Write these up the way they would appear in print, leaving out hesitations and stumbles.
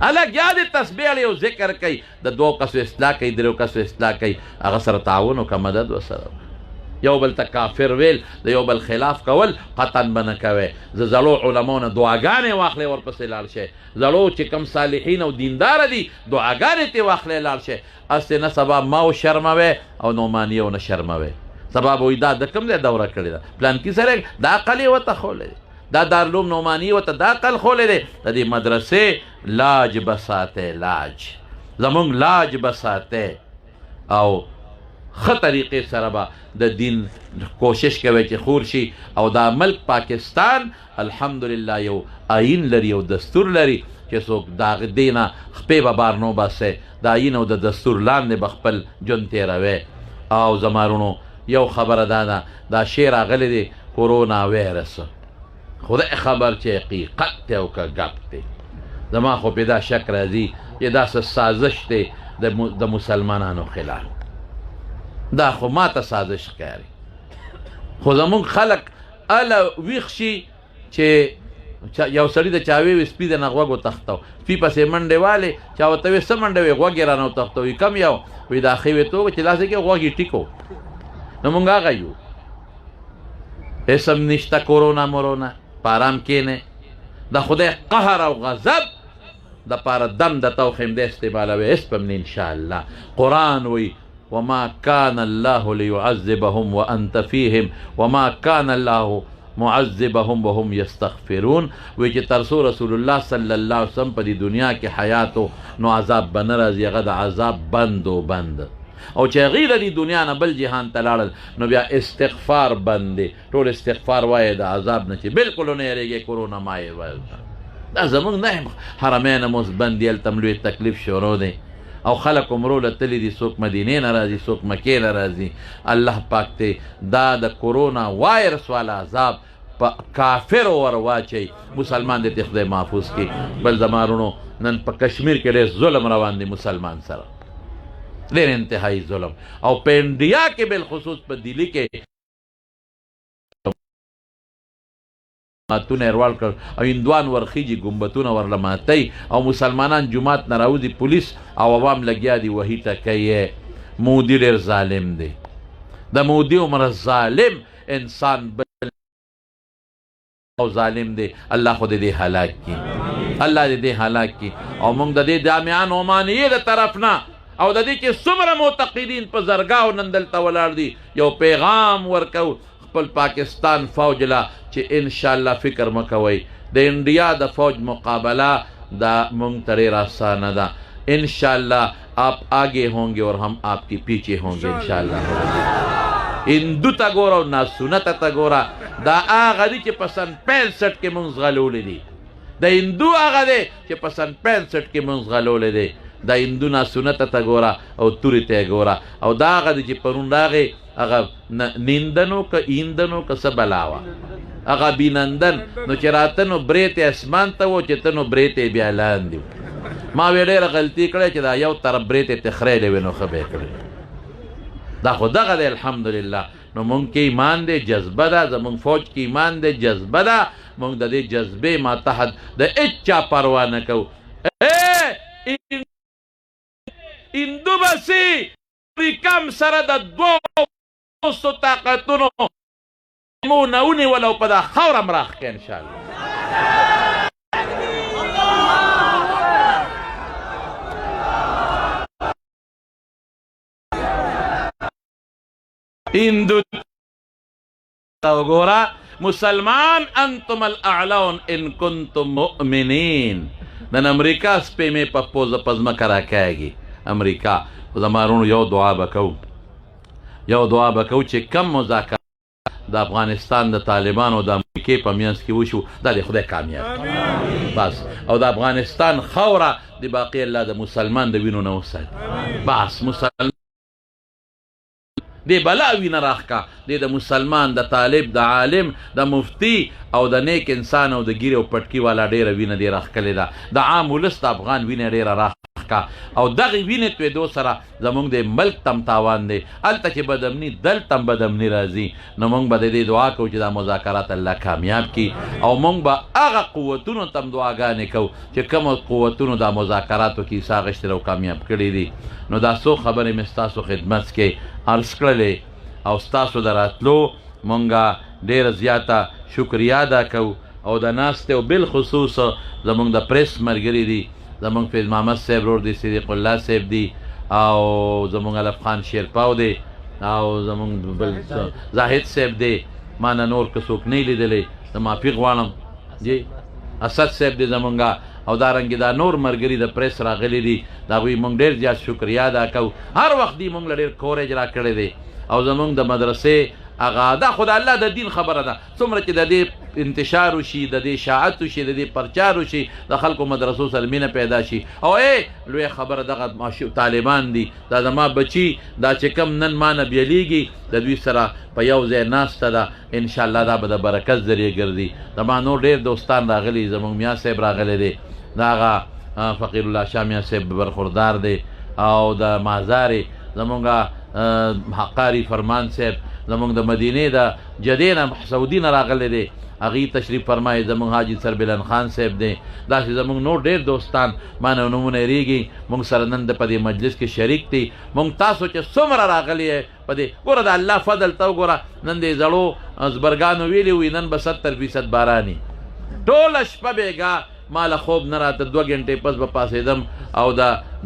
الګ یا د تسبیح یو ذکر کوي د 2 کسو اصلاح کوي 3 کسو اصلاح کوي هغه سره تعاون وکړه مدد ورسره یو بل ته کافر ویل د یو بل خلاف کول قطعا به نه کوئ زه زړو علماو نه دعاګانې واخلئ ورپسې لاړ شئ زړو چې کوم صالحین او دینداره دي دعاګانې ترې واخلئ لاړ شئ هسې نه سبا ما وشرموئ او نعماني او نه شرموئ سبا به وایي دا د کوم ځای دوره کړې ده پلانکي سره دا عقل یې ورته ښولی دی دا دارالعلوم نعماني ورته دا عقل ښولی دی د دې مدرسې لاج به ساتئ لاج زمونږ لاج به ساتئ او ښه طریقې سره به د دین کوشش کوي چې خور شي او دا ملک پاکستان الحمدلله یو آیین لري یو دستور لري چې څوک د هغې دې نه خپې به بار نه وباسئ د آیین او د دستور لاندې به خپل ژوند تېروئ او زما وروڼو یو خبره دا ده دا شی راغلی دی کورونا ویرس خدای خبر چې حقیقت دی او که ګپ دی زما خو پې دا شک راځي چې دا څه سازش دی د مسلمانانو خلاف دا خو ما ته سازش ښکاري خو زمونږ خلک اله ویښ شي چې یو سړي د چاوې وي سپي د نه غوږ وتښتو سپي پسې منډې والې چا ورته وې څه منډې وې غوږ یې رانه وتښتوي کم یو وایي دا ښې وې تو چې داسې کې غوږ یې ټیکو نو مونږ هغه یو اسم نشته کورونا مرونا په ارام کښېنئ د خدای قهر او غضب دپاره دم د توخیم د استعمالوي هېڅ په نه انشاءالله قرآن وایي وما كان الله ليعذبهم وأنت فيهم وما كان الله معذبهم وهم يستغفرون وی چې ترسو رسول الله صلی الله علیه وسلم په دې دنیا کې حیاتو نو عذاب به نه راځي هغه د عذاب بند و بند او چې هغوی د دې دنیا نه بل جهان ته لاړل نو بیا استغفار بند دی ټول استغفار وایه د عذاب نه چې بلکل ونه یېرېږي کورونا ما یې دا زمونږ نه حرمین هم اوس بند دي هلته هم لوی تکلیف شروع دی او خلق عمرو له تللی دي څوک مدینې نه راځي څوک مکې نه راځي الله پاک ته دا د کورونا وایرس والا عذاب په کافرو ور واچوي مسلمان دې ته خدای محفوظ کړي بل زما وروڼو نن په کشمیر کې ډېر ظلم روان دی مسلمان سره ډېر انتهایي ظلم او په انډیا کې بالخصوص په دلی کې ماتونه یې روال کړل او هندوان ورخیجي ګمبتونه ورله ماتئ او مسلمانان جومات نه راوځي پولیس او عوام لګیا دي وهي ټکئ یې مودي ډېر ظالم دی د مودي عمره ظالم انسان بل او ظالم دی الله خو دې هلاک کړي الله دې هلاک کړي او موږ د دې جامعه نعمانیې د طرف نه او د دې چې څومره معتقدین په زرګاو نن دلته ولاړ دي یو پیغام ورکو خپل پاکستان فوج لا چې انشاءاللہ فکر مکوئ د انډیا د فوج مقابله دا مونږ ته ډېر آسانه ده انشاءاللہ آپ آگے ہوں گے اور ہم آپ کے پیچھے ہوں گے انشاءاللہ هندو ته ګوره او ناسنته ته ګوره دا هغه دي چې په سن 65 کې مونږ زغلولی دي د هندو هغه دی چې په سن 65 کې مونږ زغلولی دی د هندو ناسنته ته ګوره او تورې ته یې ګوره او دا هغه دی چې پرون راغې هغه نیندنو که ایندنو که څه بلا وه هغه بینندن نو چې راته نو برېت یې اسمان ته و چې ته نو برېت یې بیا لاندې و ما وی ډېره غلطي کړې چې دا یو طرف برېت یې تخریلی وي نو ښه به یې کړی دا خو دغه دی الحمدلله نو مونږ کې ایمان دی جذبه ده زمونږ فوج کې ایمان دی جذبه ده مونږ د دې جذبې ماتحت د هېڅ چا پروا نه کوو هندو بسي کم سره د دوستو طاقتونو مونه ونیول او په دا خاوره م راښکې انشاءالله هندو وګوره مسلمان انتم الاعلون ان کنتم مؤمنین نن امریکا سپېمې په پوزه په ځمکه راکاږي امریکا زما وروڼو یو دعا به کوو چې کم مذاکرات د افغانستان د طالبانو د امریکې په منځ کې وشو دا د خدای کامیاب بس او د افغانستان خاوره د باقي الله د مسلمان د وینو نه وساتي بس مسلمان دی بلا وینه راښکه دی د مسلمان د طالب د عالم د مفتی او د نیک انسان او د ګیرې او پټکي والا ډېره وینه دی راښکلې ده د عام ولس د افغان وینه ډېره راښکلې کا او دغه وینې تویدو سره زمونږ د ملک تم تاوان دی هلته چې بدامني دلته هم بدامني راځي نو موږ به د دې دعا کوو چې دا مذاکرات الله کامیاب کړي او موږ به هغه قوتونو ته هم دعاګانې کوو چې کومو قوتونو دا مذاکراتو کې حصه اخیستې او کامیاب کړي دي نو دا څو خبرې مې ستاسو خدمت کې عرض کړلې او ستاسو د راتلو مونږه ډېره زیاته شکریه ادا کوو او د ناستې او بالخصوص زمونږ د پریس ملګري دي زمونږ فیض محمد صاحب رور دی صدیق الله صاحب دي او زمونږ علف خان شیرپاو دی او زمونږ بل زاهد صاحب دی ما نه نور که څوک نه لیدلی د معافي غواړم جی اسد صاحب دی زمونږه او دارنګې دا نور ملګري د پریس راغلي دي د هغوی مونږ ډېر زیات شکریه ادا کوو هر وخت دی مونږ له ډېر کوریج را کړی دی او زمونږ د مدرسې هغه دا خو د الله د دین خبره ده څومره چې د دې انتشار وشي د دې شاعت وشي د دې پرچار وشي د خلکو مدرسو سره مینه پیدا شي او لوی خبره دغه طالبان دي دا زما بچي دا چې کم نن ما نه بیلیږي د دوی سره په یو ځای ناسته ده انشاءالله دا به د برکت ذریعه ګرځي زما نور ډېر دوستان راغلي زموږ میا صاحب راغلی دی د هغه فقیر الله شاه میا صاحب برخوردار دی او د مازارې زمونږ حقاري فرمان صاحب زمونږ د مدینې د جدې نه سعودي نه راغلی دی هغوی تشریف فرمایي زمونږ حاجي سربلن خان صاحب دی داسې زمونږ نور ډېر دوستان ما نه نومونه هېرېږي مونږ سره نن د په دې مجلس کې شریک دي مونږ تاسو چې څومره راغلي یې په دې ګوره د الله فضل ته وګوره نن د زړو زبرګانو ویلي وي نن به 70% باراني ټوله شپه بېګا ما له خوب نه راته 2 غنټې پس به پاسېدم او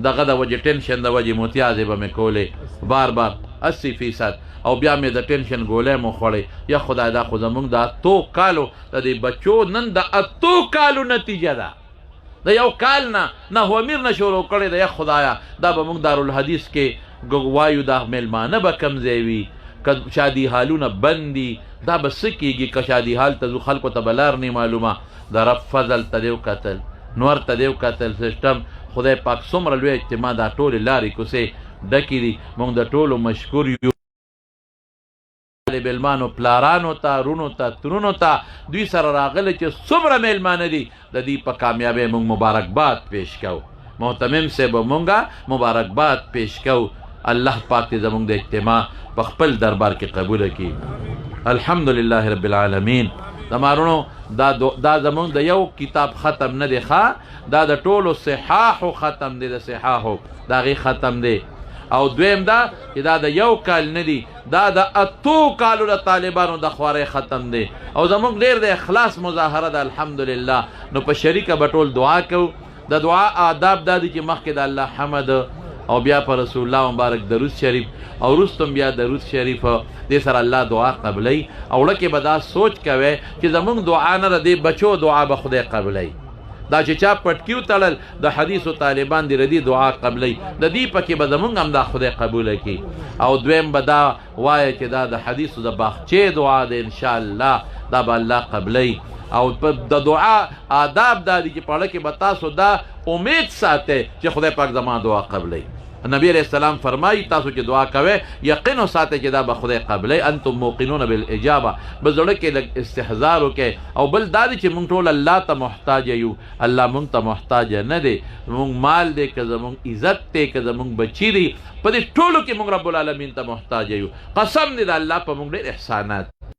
دغه د وجې ټینشن د وجې متیازې به مې کولې بار بار 80% او بیا مې د ټینشن ګولۍ مو خوړی یا خدای دا خو زمونږ د 8 کالو د دې بچو نن د 8 کالو نتیجه ده د یو کال نه امیر نه شروع کړی ده یا خدایا دا به موږ دارالحدیث کې وایو دا میلمانه به کم ځای وي که شادي حالونه بند دي دا به څه کېږي که شادي حال ته ځو خلکو ته به لار نه معلومه د رب فضل ته دې وکتل نور ته دې وکتل سیسټم خدای پاک څومره لوی اجتماع دا ټولې لارې کوڅې ډکې دي موږ د ټولو مشکور یو میلمانو پلارانو ته رونو ته ترونو ته دوی سره راغلی چې څومره میلمانه دي د دې په کامیابۍ موږ مبارکباد پیش کوو محتمم صاحب مونږه مبارکباد پیش کوو الله پاک دې زموږ د اجتماع په خپل دربار کې قبوله کړي الحمدلله رب العالمین زمارونو دا زمونږ د یو کتاب ختم نه دی ښه دا د ټولو صحاحو ختم دی د صحاحو د هغې ختم دی او دویم دا چې دا د یو کال نه دی دا د 8 کالو د طالبانو د خوارۍ ختم دی او زمونږ ډېر د اخلاص مظاهره ده الحمدلله نو په شریکه به ټول دعا کوو د دعا آداب دا دی چې مخکې د الله حمد او بیا پر رسول الله مبارک درود شریف او وروسته بیا درود شریف دې سره الله دعا قبلوي او وړکې به دا سوچ کوئ چې زمونږ دعا نه د دې بچو دعا به خدای قبلوي دا چې چا پټکیو تړل د حدیثو طالبان دې ردي دعا قبلوي د دې پکې به زمونږ هم دا خدای قبوله کړي او دویم به دا وایه چې دا د حدیثو د باغچې دعا ده انشاءالله دا به الله قبلوي او د دعا آداب دا دي چې په اړه کې به تاسو دا امید ساتئ چې خدای پاک زما دعا قبلوي نبی علیہ السلام فرمایي تاسو چې دعا کوئ یقین وساتئ چې دا به خدای قبلوي انتم موقنون بالاجابه به زړه کې لږ استحضار وکئ او بل دا دی چې موږ ټول الله ته محتاج یو الله موږ ته محتاج نه دی موږ مال دی که زموږ عزت دی که زموږ بچي دی په دې ټولو کې موږ رب العالمین ته محتاج یو قسم دی د الله په موږ ډېر احسانات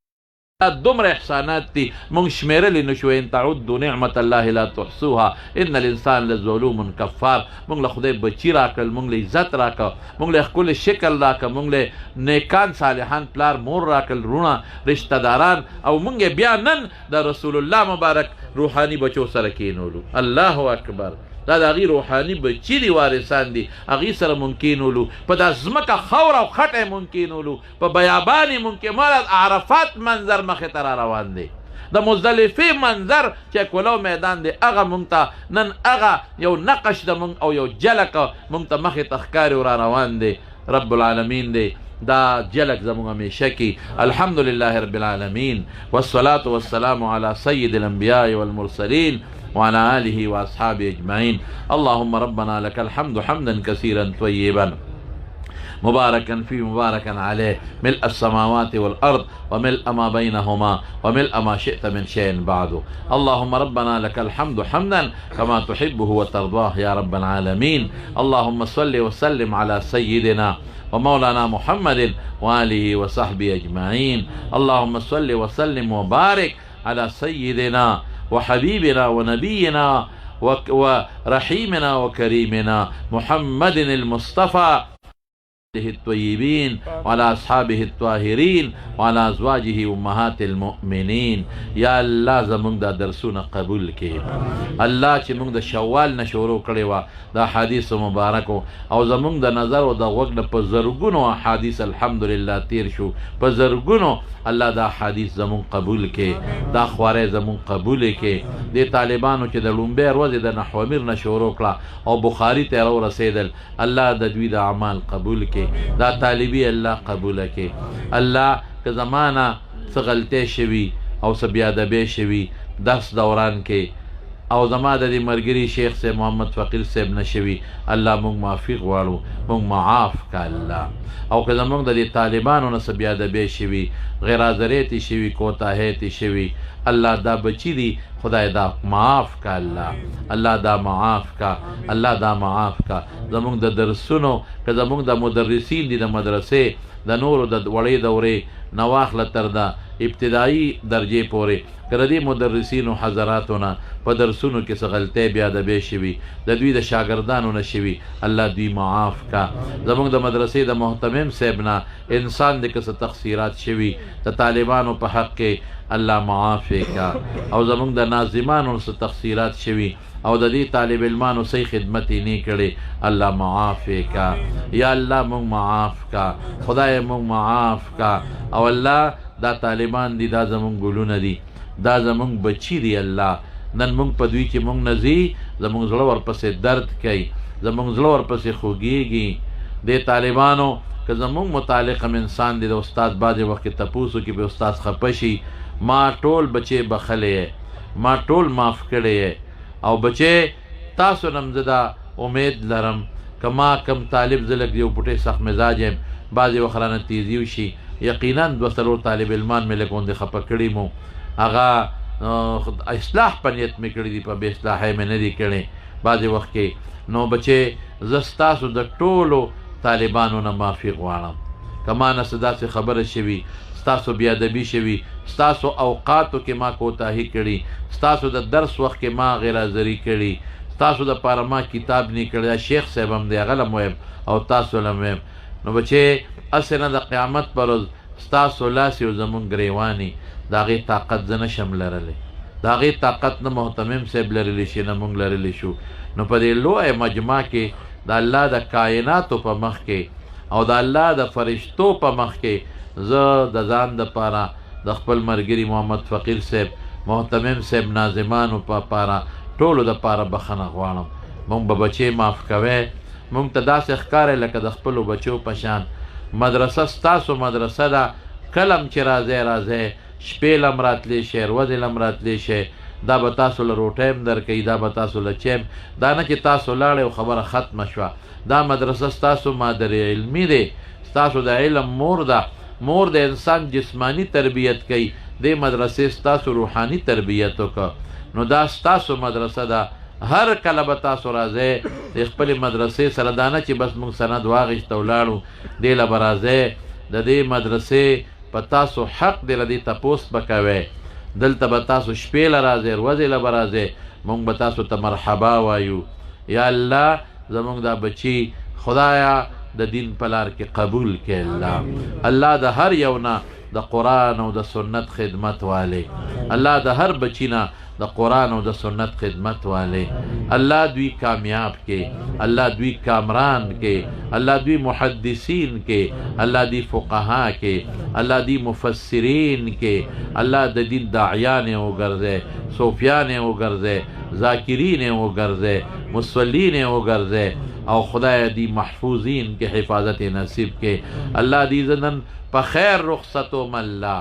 دومره احسانات دي مونږ شمیرلی نشو ان تعدوا نعمت الله لا تحصوها ان الانسان لظلوم کفار مونږ له خدای بچی راکړل مونږ له عزت راکړه مونږ له ښکلی شکل راکړه مونږ له نیکان صالحان پلار مور راکړل رونه رشته داران او مونږ بیا نن د رسول الله مبارک روحاني بچو سره کینولو الله اکبر دا د هغې روحاني بچي دي وارثان دي هغې سره مونږ کینولو په دا ځمکه خاوره او خټه یې مونږ کینولو په بیابان یې مونږ مال عرفات منظر مخې ته را روان دی د مزدلفې منظر چې کولو میدان دی هغه مونږ ته نن هغه یو نقش د مونږ او یو جلک مونږ ته مخې ته ښکاري را روان دی رب العالمین دی دا جلک زمونږ همیشه کی الحمدلله رب العالمین والصلاة والسلام على سید الانبیاء والمرسلین وعلى آله وأصحابه أجمعين اللهم ربنا لك الحمد حمدا كثيرا طيبا مباركا فيه مباركا عليه ملء السماوات والأرض وملء ما بينهما وملء ما شئت من شيء بعده. اللهم ربنا لك الحمد حمدا كما تحبه وترضاه يا رب العالمين. اللهم صل وسلم على سيدنا ومولانا محمد وآله وصحبه أجمعين. اللهم صل وسلم وبارك على سيدنا وحبيبنا ونبينا ورحيمنا وكريمنا محمد المصطفى الطيبين وعلى أصحابه الطاهرين وعلى أزواجه أمهات المؤمنين. یا الله زمونږ دا درسونه قبول کړي. الله چې موږ د شوال نه شروع کړې وه د احادیثو مبارکو او زمونږ د نظر او د غوږ نه په زرګونو احادیث الحمدلله تیر شو، په زرګونو. الله دا حدیث زمون قبول کړي، دا خوارې زمون قبول کړي. د طالبانو چې د لومبۍ ورځې د نحو امیر نه شروع کړه او بخاري ته راورسېدل، الله د دوی د اعمال قبول کړي. دا طالبي الله قبول کړي. الله که زمانه څه غلطۍ شوي او څه بیادبۍ شوي درس دوران کې او زما د دې ملګري شیخ صاحب محمد فقیر صاحب نه شوي، الله موږ معافي غواړو، موږ معاف که الله. او که زموږ د دې طالبانو نه څه بیادبۍ شوي، غیر حاضرۍ تې شوي، کوتاهۍ تې شوي، الله دا بچي دي، خدای دا معاف که الله. الله دا معاف که، الله دا معاف که. زموږ د درسونو که زموږ د مدرسین دي د مدرسې د نورو د وړې دورې نه واخله تر د ابتدایي درجې پورې که د دې مدرسینو حضراتو نه په درسونو کې څه غلطۍ بیادبۍ شوي، د دوی د شاګردانو نه شوي، الله دوی معاف که. زموږ د مدرسې د محتمم صاحب نه انسان د که څه تقصیرات شوي د طالبانو په حق کې، الله معاف یې که. او زموږ د ناظمانو څه تقصیرات شوي او د دې طالب علمانو صحیح خدمت یې نه کړې، الله معاف یې که. یا الله موږ معاف که، خدای موږ معاف که. او الله دا طالبان دي، دا زمونږ ګلونه دي، دا زمونږ بچي دي. الله نن مونږ په دوی چې مونږ نه ځي، زمونږ زړه ورپسې درد کوي، زمونږ زړه ورپسې خوږېږي. دې طالبانو که زمونږ متعلق هم انسان دی، د استاد بعضې وخت کې تپوس وکړي، به استاد خفه شي، ما ټول بچې بخلی، ما ټول معاف کړی، او بچې تاسو نه هم زه دا امید لرم که ما کم طالب زه لږ یو پوټی سخت مزاج یم، بعضې وخت رانه تیزي وشي، یقینا دوه څلور طالب علمان مې لږ غوندې خفه کړي مو، هغه اصلاح په نیت مې کړي دي، په بې اصلاحۍ مې نه دي کړې بعضې وخت کې. نو بچې زه ستاسو د ټولو طالبانو نه معافي غواړم که ما نه څه داسې خبره شوي، ستاسو بیادبي شوي، ستاسو اوقاتو کې ما کوتاهي کړي، ستاسو د درس وخت کې ما غیر حاضري کړي، ستاسو دپاره ما کتاب نه کړی، شیخ صاحب هم دی هغه له م ویم او تاسو له م ویم. نو بچې هسې نه د قیامت پر ورځ ستاسو لاس یو زمونږ ګریواني، د هغې طاقت زه نشم لرلی، د هغې طاقت نه محتمم صاحب لرلی شي نه مونږ لرلی شو. نو په دې لویه مجمع کې د الله د کائناتو په مخ کې او د الله د فرشتو په مخ کې زه د ځان دپاره د خپل ملګري محمد فقیر صاحب، محتمم صاحب، ناظمانو په پاره ټولو دپاره بخښنه غواړم. مونږ به بچې معاف کوئ، مونږ ته داسې ښکارئ لکه د خپلو بچو په شان. مدرسه ستاسو مدرسه ده، کله هم چې راځئ راځئ، شپې له هم راتلی شئ، ورځې له هم راتلی شئ، دا به تاسو له روټۍ هم درکوي، دا به تاسو له چای هم، دا نه چې تاسو لاړئ او خبره ختمه شوه. دا مدرسه ستاسو مادر علمي دی، ستاسو د علم مور ده، مور د انسان جسمانی تربیت کوي، دې مدرسې ستاسو روحاني تربیت وکړه. نو دا ستاسو مدرسه ده، هر کله به تاسو راځئ د خپلې مدرسې سره، دا نه چې بس موږ سند واخیسته ولاړو، دې له به راځئ، د دې مدرسې په تاسو حق دی، له دې تپوس به کوئ، دلته به تاسو شپې له راځئ، ورځې له به راځئ، موږ به تاسو ته مرحبا وایو. یا الله زموږ دا بچي خدایا د دین په لار کې قبول کړي الله. الله د هر یو نه د قرآن او د سنت خدمت والی، الله د هر بچی نه د قرآن او د سنت خدمت والی، الله دوی کامیاب کې، الله دوی کامران کې، الله دوی محدثین کې، الله دوی فقها کې، الله دوی مفسرین کې، الله د دین داعیان وګرځي، صوفیان وګرځي، ذاکرین وګرځي، مصلین وګرځي، او خدای دی محفوظین کې حفاظت نصیب کې. الله دی زنن په خیر رخصتوم الله.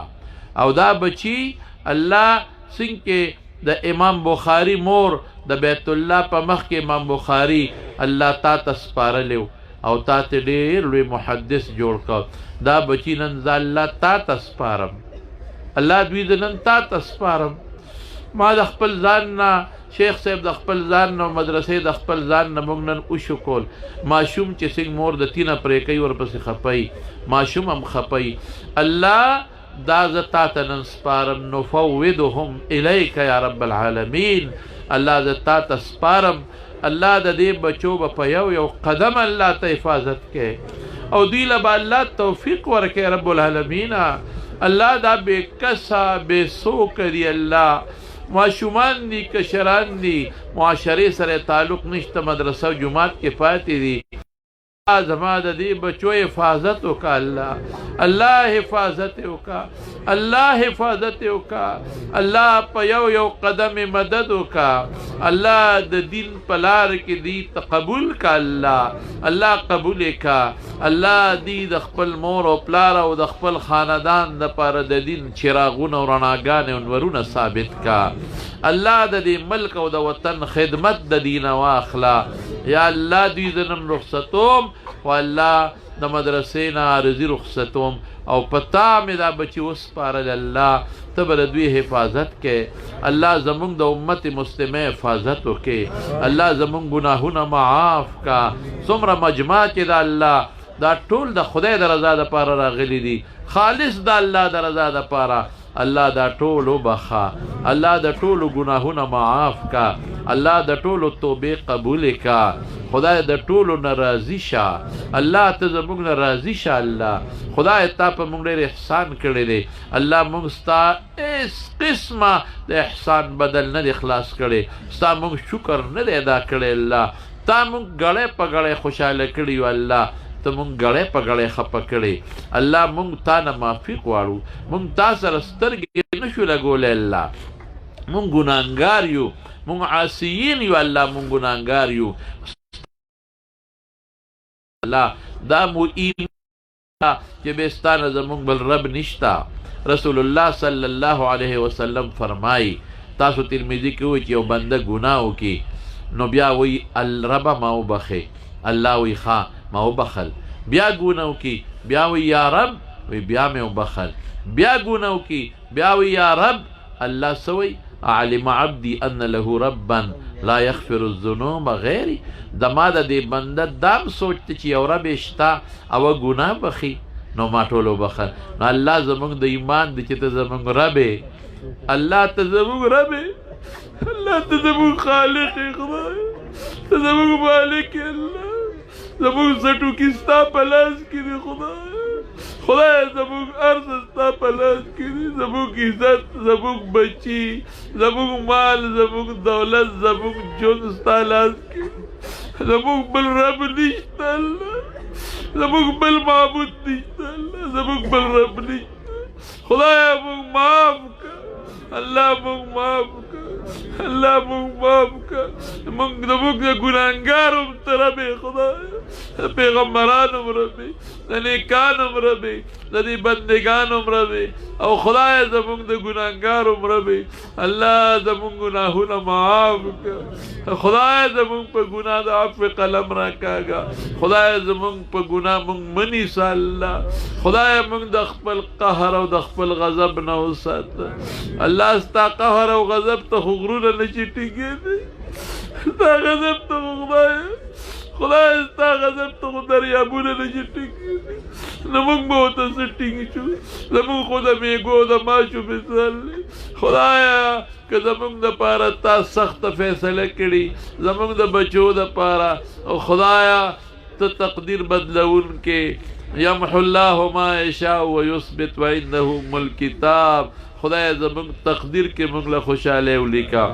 او دا بچی الله څنګه د امام بخاری مور د بیت الله په مخ کې امام بخاری الله تا ته سپارلیو، او تا ته ډېر لوی محدث جوړ کړ. دا بچي نن زه الله تا ته سپارم، الله دوی زه نن تا ته سپارم. ما د خپل ځان نه شیخ صاحب د خپل ځان نه مدرسې د خپل ځان نه موږ نن وشو کول. ماشوم چې څنګه مور د تینه پرې کوي ورپسې خپوي، ماشوم هم خپوي. الله دا زه تا ته نن سپارم، نفوضهم الیک یا رب العالمین. الله زه تا ته سپارم. الله د دې بچو به په یو یو قدم الله ته حفاظت کوي او دوی له به الله توفیق ورکوي رب العالمین. الله دا بې کسه بې سوکه دي، الله ماشومان دي کشران دي، معاشرې سره تعلق نشته، مدرسه او جماعت کې پاتې دي. زما د دې بچو حفاظت وکړه الله، الله حفاظت وکړه، الله حفاظت وکړه، الله په یو یو قدم مدد وکړه. الله د دین په لار کې دی ته قبول کړه الله، الله قبول کړه. الله دی د خپل مور او پلار او د خپل خاندان دپاره د دین چراغونه او رڼاګانې او نورونه ثابت کړه. الله د دې ملک او د وطن خدمت د دینه واخله. یا الله دوی د نن رخصتوم و الله د مدرسې نه عارضي رخصتوم او پتا مې دا بچي وسپارل. الله ته به د دوی حفاظت کې، الله زمونږ د امت مسلمه حفاظت وکې، الله زمونږ ګناهونه معاف کا. څومره مجمع چې دا الله دا ټول د خدای د رضا دپاره راغلي دي، خالص د الله د رضا دپاره. الله دا ټول وبخه، الله د ټولو ګناهونه معاف کا، الله د ټولو توبې قبول کا. خدای د ټولو نه راضي شه، الله ته زموږ نه راضي شه. الله خدای تا په موږ ډېر احسان کړی دی. الله موږ ستا هېڅ قسمه د احسان بدل نه دی خلاص کړی، ستا موږ شکر نه دی ادا کړی. الله تا موږ ګړی په ګړی خوشحاله کړي یو، الله ته مونږ ګړی په ګړی خفه کړې. الله مونږ تا نه معافي غواړو، مونږ تا سره سترګې نه شو لګولی. الله مونږ ګناهګار یو، مونږ عاصیین یو. الله مونږ ګناهګار یو. الله دا مو ایمان چې بې ستا نه زمونږ بل رب نشته. رسول الله صلی الله علیه وسلم فرمایي، تاسو ترمذي کې وایي چې یو بنده ګناه وکړي نو بیا وایي الربه ما وبخې. الله وایي ښه ما وبخل. بیا ګناه وکړي بیا وایي یا رب، وایي بیا مې وبخل. بیا ګناه وکړي بیا وایي یا رب. الله څه وایي؟ علم عبدي ان له ربا لا يغفر الذنوب غیري. زما د دې بنده دام سوچ ته چې یو رب شته او ګناه بخي نو ما ټول وبخل. نو الله زمونږ د ایمان دی چې ته زمونږ رب یې، الله ته زمونږ رب یې، الله ته زمونږ خالق یې، خدای ته زمونږ مالک یې. الله زمونږ سټو کې ستا په لاس کې دی. خدای زمونږ عرض ستا په لاس کې دی. زمونږ عزت، زمونږ بچي، زمونږ مال، زمونږ دولت، زمونږ ژوند ستا لاس کې. زمونږ بل رب نشته الله، زمونږ بل معبود نشته الله، زمونږ بل رب نشته. خدای مونږ معاف کړه، الله مونږ معاف کړه، الله مونږ معاف کړه. مونږ زمونږ د ګناهګارو هم ته رب یې خدای، د پیغمبرانو هم رب یې، د نیکانو هم رب یې، د دې بندګانو هم رب یې، او خدای زمونږ د ګناهګارو هم رب یې. الله زمونږ ګناهونه معاف کړه. خدای زمونږ په ګناه د عفو قلم راکاږه. خدای زمونږ په ګناه مونږ مه نیسه الله. خدای مونږ د خپل قهر او د خپل غضب نه وساته. الله ستا قهر او غضب ته خو غرونه نه شي ټینګېدی، ستا غضب ته خو خدای ستا غضب ته خو دریابونه نه شي ټینګېدی. نو مونږ به ورته څه ټینګ شو؟ زمونږ خو د میږو د ماشو مثال دی. خدایه که زمونږ دپاره تا سخته فیصله کړي زمونږ د بچو دپاره، او خدایه ته تقدیر بدلونکې، یمحو الله ما یشاء ویثبت وعنده ام الکتاب. خدای زمونږ تقدیر کې مونږ له خوشحالۍ ولیکه،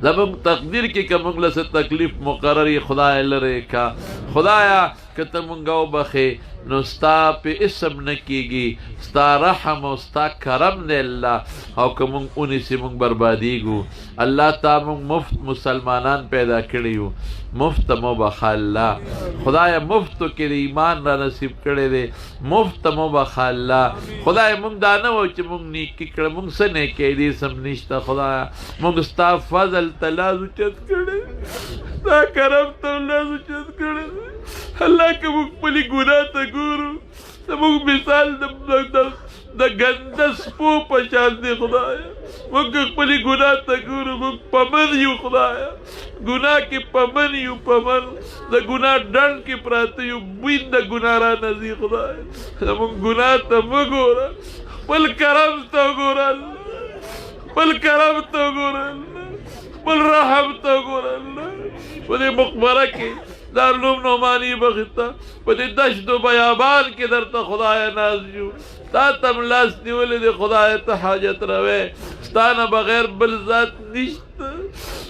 زمونږ تقدیر کې که مونږ له څه تکلیف مقرر یې خدای لرې کا. خدایه که ته مونږ وبخې نو ستا په اسم نه کېږي، ستا رحم او ستا کرم دی الله. او که مونږ ونیسي مونږ بربادېږو. الله تا مونږ مفت مسلمانان پیدا کړي یو، مفت مو بخه الله. خدای مفتو کې د ایمان را نصیب کړی دی، مفت مو بخه الله. خدای مونږ دا نه وو چې مونږ نیکي کړه، مونږ څه نیکۍ دې سم نشته. خدایه مونږ ستا فضل ته لاس اوچت کړی، ستا کرم ته لاس اوچت کړی. الله که موږ خپلې ګناه ته ګورو زموږ مثال د ګنده سپو په شان دی خدایه. موږ که خپلې ګناه ته ګورو موږ پمن یو خدایه. ګناه کې پمن یو، پمن د ګناه ډنډ کې پراته یو، بوی د ګناه رانه ځي خدایه. زموږ ګناه ته مه ګوره، خپل کرم ته وګوره الله، خپل کرم ته وګوره الله، خپل رحم ته وګوره الله. په دې مقبره کې دارالعلوم نعماني بخته په دې دشت و بیابان کې درته خدایه ناز یو. تا ته م لاس نیولی دی خدایه ته حاجت روی، ستا نه بغیر بل ذات نشته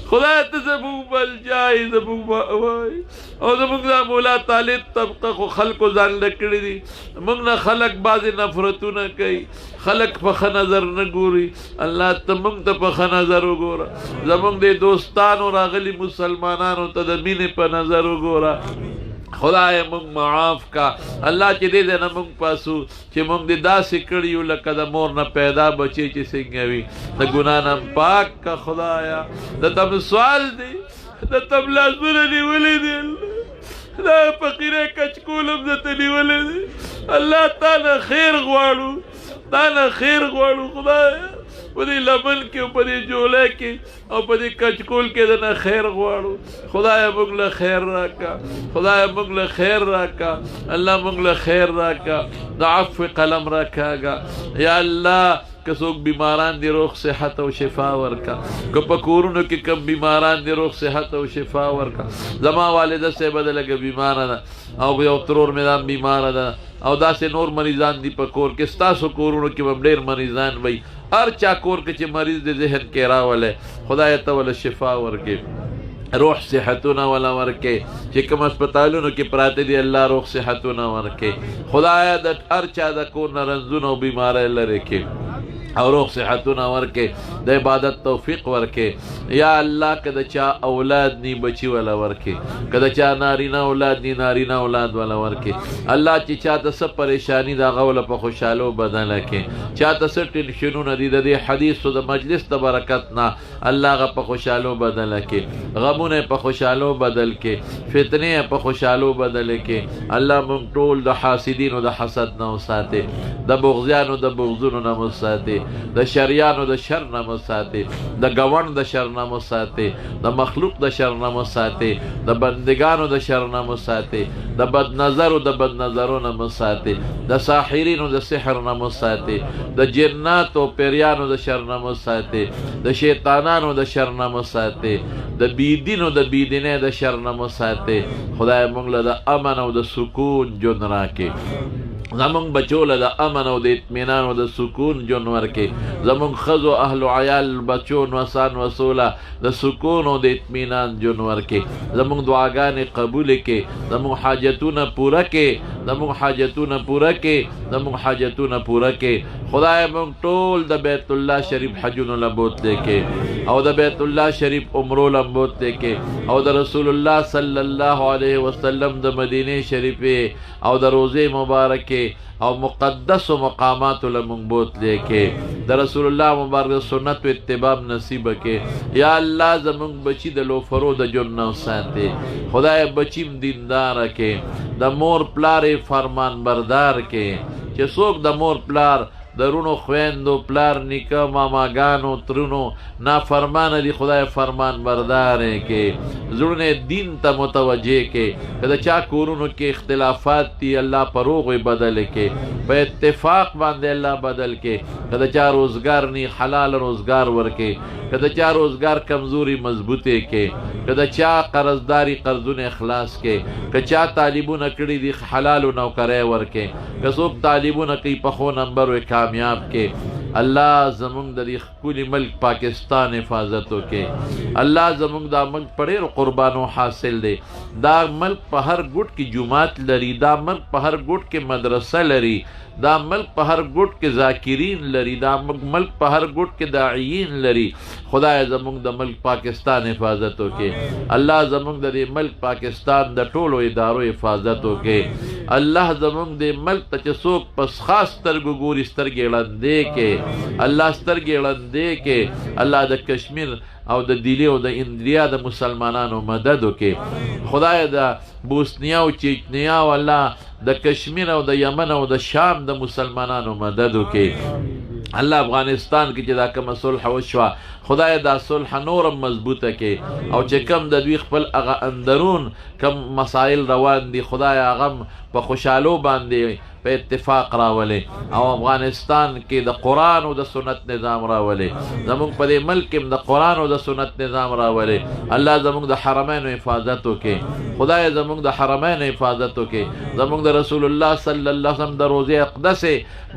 خدایه. ته زموږ ملجا یې، زموږ مأوا یې. او زموږ دا مولا طالب طبقه خو خلکو ځان له کړي دي. موږ نه خلک بعضې نفرتونه کوي، خلک په ښه نظر نه ګوري. الله ته موږ ته په ښه نظر وګوره. زموږ د دوستانو راغلي مسلمانانو ته د مینې په نظر وګوره. خدای موږ معاف کا الله چې دې نه موږ پاسو چې موږ دې داسې کړي یو لکه د مور نه پیدا بچي چې څنګه وي. د ګناه نه پاک کا خدایا. د تم سوال دی، د تم لاسونه نیولې دي، دا فقیره کچکول هم درته نیولې دي. الله تا نه خیر غواړو، تا نه خیر غواړو خدایا. په دې لمن کې او په دې جولای کې او په دې کچکول کې د نه خیر غواړو. خدایه موږ له خیر راکا، خدایه موږ له خیر راکا الله، موږ له خیر راکا. د عفو قلم راکاږه یا الله. که څوک بیماران دي روغ صحت او شفا ورکا، که په کورونو کې کم بیماران دي روغ صحت او شفا ورکا. زما والده صاحبه د لږه بیماره ده او یو ترور مې دا بیماره ده او داسې نور مریضان دي په کور کې. ستاسو کورونو کې به ډېر مریضان وي. هر چا کور کې چې مریض د ذهن کې راولی خدای ته وله شفا ورکړي، روح صحتونه ولا ورکې. چې کوم هسپتالونو کې پراته دي الله روح صحتونه ورکې. خدای د هر چا د کور نه رنځونه او بیماری لرې کړي او روغ صحتونه ورکې، د عبادت توفیق ورکې. یا الله که د چا اولاد نی بچي ولا ورکې، که د چا نارینه اولاد نی نارینه اولاد ولا ورکې. الله چې چاته څه پریشانی د هغه وله په خوشحالو بدله کړې. چاته څه ټینشنونه دي د دې حدیثو د مجلس د برکت نه الله هغه په خوشحالو بدله کړې. غمونه په خوشحالو بدل کړې، فتنې په خوشحالو بدل کړې. الله موږ ټول د حاسدینو د حسد نه وساتې، د بغضیانو د بغضونو نه وساتې، د شریانو د شر نه مو ساتي، د ګوند د شر نه مو ساتي، د مخلوق د شر نه مو ساتي، د بندگانو د شر نه مو ساتي، د بد نظرو د بد نظرو نه مو ساتي، د ساحرینو د سحر نه مو ساتي، د جناتو پیریانو د شر نه مو ساتي، د شیطانانو د شر نه مو ساتي، د بيدینو د بيدینه د شر نه مو ساتي. خدای موږ له د امن او د سکون ژوند راکړي. زمونږ بچو له د امن او د اطمینان او د سکون ژوند ورکړي. زمونږ ښځو اهل و عیال بچو نوسان وسوله د سکون او د اطمینان ژوند ورکړي. زمونږ دعاګانې قبولې کړي، زمونږ حاجتونه پوره کړي، زمونږ حاجتونه پوره کړي، زمونږ حاجتونه پوره کړي. خدای موږ ټول د بیت الله شریف حجونو له بوتلی کې او د بیت الله شریف عمرو له بوتلی کې او د رسول الله صلی الله علیه وسلم د مدینه شریفې او د روضې مبارکې او مقدس و مقامات له مونږ بوتلی کې د رسول الله مبارک سنت و اتباع نصیب کې. یا الله زمونږ بچی د لوفرو د ژوند نه وساتې. خدای بچیم دینداره کې، د مور پلار فرمان بردار کې. چې څوک د مور پلار درونو خویندو پلار نیکه ماماګانو ترونو نافرمانه دي خدای فرمان بردار کې، زړونه دین ته متوجه کې. که د چا کورونو کې اختلافات دي الله په روغې بدل کې، په اتفاق باندې الله بدل کې. که د چا روزګار نی حلال روزګار ورکې، که د چا روزګار کمزوري مضبوطې کې، که د چا قرضداري قرضونه اخلاص کې، که چا طالبونه کړي دي حلالو نوکرۍ ورکې، که څوک طالبونه کوي په ښو نمبر وي کامیاب کې. الله زمونږ د دې ښکلي ملک پاکستان حفاظت وکړي. الله زمونږ دا ملک په ډېرو قربانو حاصل دی. دا ملک په هر ګوټ کې جومات لري، دا ملک په هر ګوټ کې مدرسه لري، دا ملک په هر ګوټ کې ذاکرین لري، دا ملک په هر ګوټ کې داعیین لري. خدای زمونږ د ملک پاکستان حفاظت وکړي. الله زمونږ د دې ملک پاکستان د ټولو ادارو حفاظت وکړي. الله زمونږ د ملک ته چې څوک پس خاص سترګو ګوري سترګې ړندې کې، الله سترګې ړندې کې. الله د کشمیر او د دیلی او د اندریا د مسلمانانو مدد وکې. خدای د بوسنیا او چیچنیا او الله د کشمیر او د یمن او د شام د مسلمانانو مدد وکې. الله افغانستان کې چې دا کومه صلح وشوه خدای دا صلح نورم مضبوطه کې، او چې کم د دوی خپل هغه اندرون کم مسائل روان دي خدای هغه په خوشحالو باندې په اتفاق راولي، او افغانستان کې د قرآن او د سنت نظام راولي، زمونږ په دې ملک کې د قرآن او د سنت نظام راولي. الله زمونږ د حرمینو حفاظت وکړي، خدای زمونږ د حرمینو حفاظت وکړي، زمونږ د رسول الله صلی الله علیه وسلم د روضه اقدس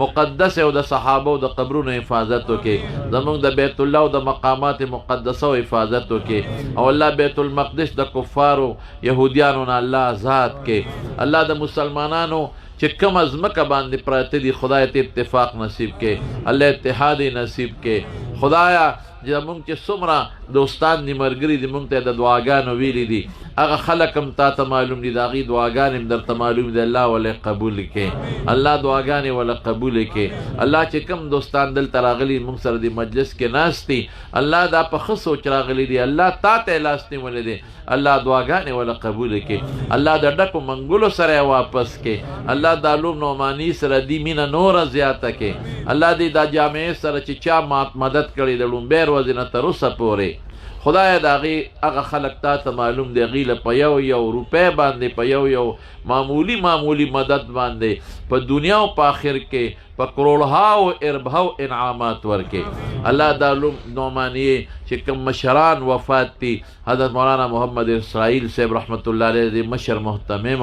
مقدس او د صحابه او د قبرونو حفاظت وکړي، زمونږ د بیت الله او د مقامات مقدسه او حفاظت وکړي، او الله بیت المقدس د کفارو يهوديانو نه الله آزاد کړي. الله د مسلمانانو چې کم از مکه باندې پراته دي خدای ته اتفاق نصیب کې، الله اتحاد نصیب کې. خدایا زمونږ چې څومره دوستان دي ملګري دي مونږ ته د دعاګانو ویلي دي، هغه خلک هم تا ته معلوم دي، د هغې دعاګانې هم درته معلوم دي. الله وله قبول کړي، الله دعاګانې وله قبول کړي. الله چې کم دوستان دلته راغلي مونږ سره د مجلس کې ناست دي، الله دا په ښه سوچ راغلي دي، الله تا ته لاس نیولی دی، الله دعاګانې وله قبول کړي. الله د ډکو منګلو سره یې واپس کړي، الله د علوم نعماني سره دي مینه نوره زیاته کړي. الله دې دا جامعې سره چې چا مدد کړي د لومبۍ ورځې نه تر اوسه پورې خدای د هغه خلک تا ته معلوم دی، هغې له په یو روپۍ باندې په یو معمولی مدد باندې په دنیا او په آخر کې په کروڑهاو اربهاو انعامات ورکې. الله د علوم نعمانیې چې کوم مشران وفات دي، حضرت مولانا محمد اسرائیل صاحب رحمت الله علیه د مشر محتمم،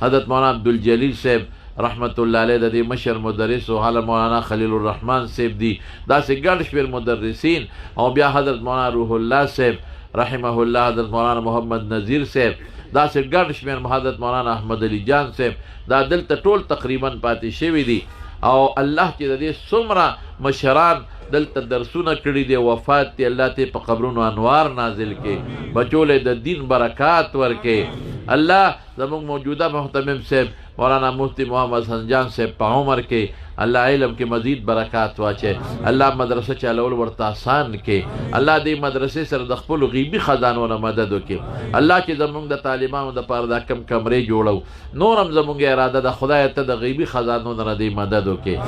حضرت مولانا عبدالجلیل صاحب رحمت الله علیه د دې مشر مدرس او حالا مولانا خلیل الرحمن صاحب دي، داسې ګڼ شمېر مدرسین، او بیا حضرت مولانا روح الله صاحب رحمه الله، حضرت مولانا محمد نذیر صاحب، داسې ګڼ شمېر حضرت مولانا احمد علی جان صاحب، دا دلته ټول تقریبا پاتې شوي دي. او الله چې د دې څومره مشران دلته درسونه کړي دي وفات دي، الله ته په قبرونو انوار نازل کړي، بچوله د دین برکات ورکړي. الله زموږ موجوده محتمم صاحب مولانا مفتی محمد حسن جان صاحب په عمر کې الله علم کې مزید برکات واچي، الله مدرسه چلول ورته آسان کې، الله دې مدرسې سره د خپلو غیبي خزانو نه مدد وکړي. الله چې زموږ د طالبانو دپاره دا کم کمرې جوړو، نور هم زموږ اراده ده خدای ته د غیبي خزانو نه دې مدد وکړي.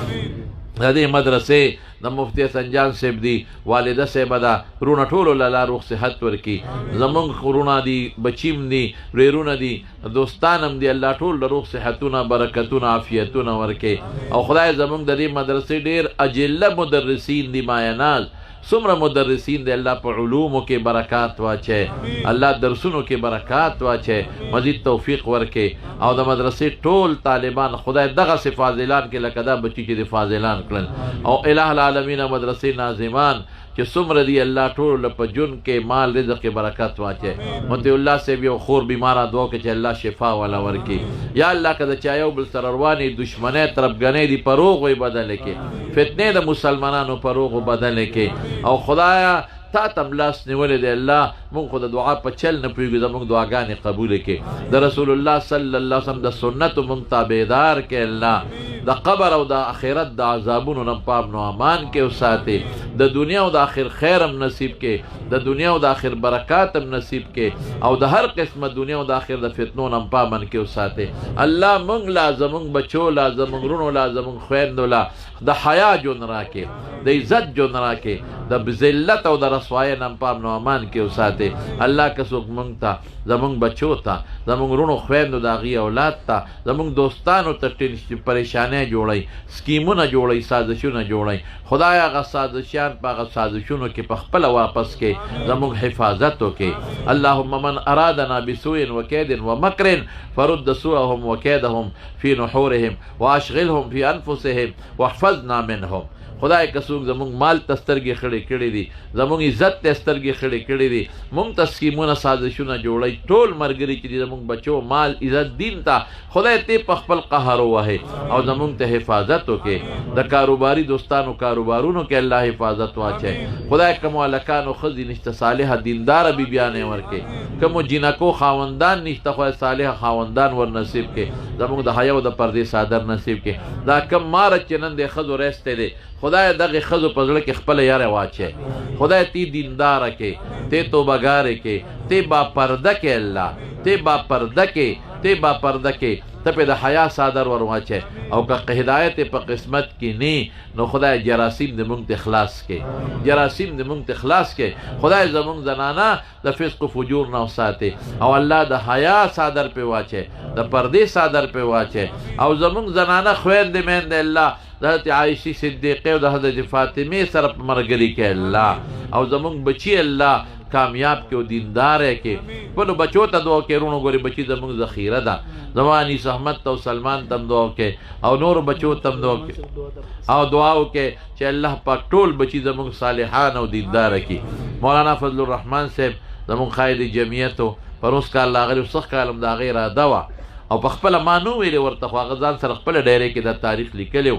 د دې مدرسې د مفتی حسن جان صاحب دی والده صاحب ده رونه ټولو له الله روغ صحت ورکړي، زمونږ خورونه دي بچیم دي ریرونه دي دوستان هم دي، الله ټول له روغ صحتونه برکتونه عافیتونه ورکړي. او خدای زمونږ د دې مدرسې ډېر اجله مدرسین دي مایناز، څومره مدرسین دی الله په علومو کې برکات واچي، الله درسونو کې برکات واچي، مزید توفیق ورکړي. او د مدرسې ټول طالبان خدای دغسې فاضلان کې لکه دا بچي چې د فاضلان کړل، او الہ العالمین مدرسې ناظمان چې څومره دی الله ټول په جون کې مال رزق کې برکت واچي. مطیع الله صاحب یو خور بیماره دعا کې چې الله شفا والا ورکړي. یا الله که د چا یو بل سره روانې دشمنۍ طرفګنۍ دي په روغ وی بدله کړي، فتنې د مسلمانانو په روغ بدله کړي. او خدایا تا تم لاس نیولې دی الله، مونږ خو د دعا په چل نه پوهېږو، زموږ دعاګانې قبول کړي. د رسول الله صلی الله علیه وسلم د سنتو مونږ تابعدار کړي الله، د قبر او د آخرت د عذابونو نه پام نو امان کې وساتي، د دنیا او د آخر خیر هم نصیب کې، د دنیا او د آخر برکات هم نصیب کې، او د هر قسمه دنیا او د آخر د فتنو نه پامن کې وساتي. الله مونږ لا زمونږ بچو لا زمونږ رونو لا زمونږ خویندو لا د حیا جون راکې، د عزت جون راکې، د ذلت او د رسوایۍ نه پام نو امان کې وساتي. الله که څوک مونږ ته زمونږ بچو ته زمونږ رونو خویندو د هغې اولاد ته زمونږ دوستانو ته پریشانۍ جوړوي، سکیمونه جوړوي، سازشونه جوړوي، خدای هغه سازشیان په هغه سازشونو کې په خپله واپس کې زمونږ حفاظت وکړي. اللهم من ارادنا بسوء وکید ومکر فرد سوءهم وکیدهم فی نحورهم واشغلهم فی انفسهم واحفظنا منهم. خدای که څوک زمونږ مال ته سترګې خړې کړې دي، زمونږ عزت ته سترګې خړې کړې دي، مونږ ته سکیمونه سازشونه جوړوي، ټول ملګري چې دي زمونږ بچو مال عزت دین ته خدای ته په خپل قهر ووهي او زمونږ ته حفاظت وکړي. د کاروباري دوستانو کاروبارونو کې الله حفاظت واچي. خدای کومو هلکانو ښځې نشته صالحه دینداره بیبیانې ورکړي، کومو جینکو خاوندان نشته خدای صالحه خاوندان ور نصیب کړي، زمونږ د حیا او د پردې صادر نصیب کړي. دا کم مارچ چې نن د ښځو ریستی دی خدای دغه ښځو په زړه کې خپله یاره واچوي خدای تی دینداره کې تی توبهګارې کې تی با پرده کې الله تی با پرده کې تی با پرده کې ته پې د حیا صادر ور واچوي او که هدایت په قسمت کې نه نو خدای جراثیم د مونږ ته خلاص کې جراثیم د مونږ ته خلاص کې خدای زمونږ زنانه د فسق و فجور نه وساتي او الله د حیا صادر پې واچوي د پردې صادر پې واچوي او زمونږ زنانه خویندې میندې الله د حضرت عایشې صدیقې او د حضرت فاطمې سره په ملګري کې الله او زمونږ بچي الله کامیاب کې او دیندار کې خپلو بچو ته دعا کې رونو ګورې بچي زمونږ ذخیره ده زما انیس احمد ته او سلمان ته هم دعا وکړې او نورو بچو ته هم دعا وکړې او دعا وکړې چې الله پاک ټول بچي زمونږ صالحان او دیندار کړي مولانا فضل الرحمن صاحب زمونږ قائد جمعیت و پروس کال لاغلي و سخت کال هم د هغې اراده وه او په خپله ما نه ویلې ورته خو هغه ځان سره خپله ډایرۍ کې دا تاریخ لیکلی و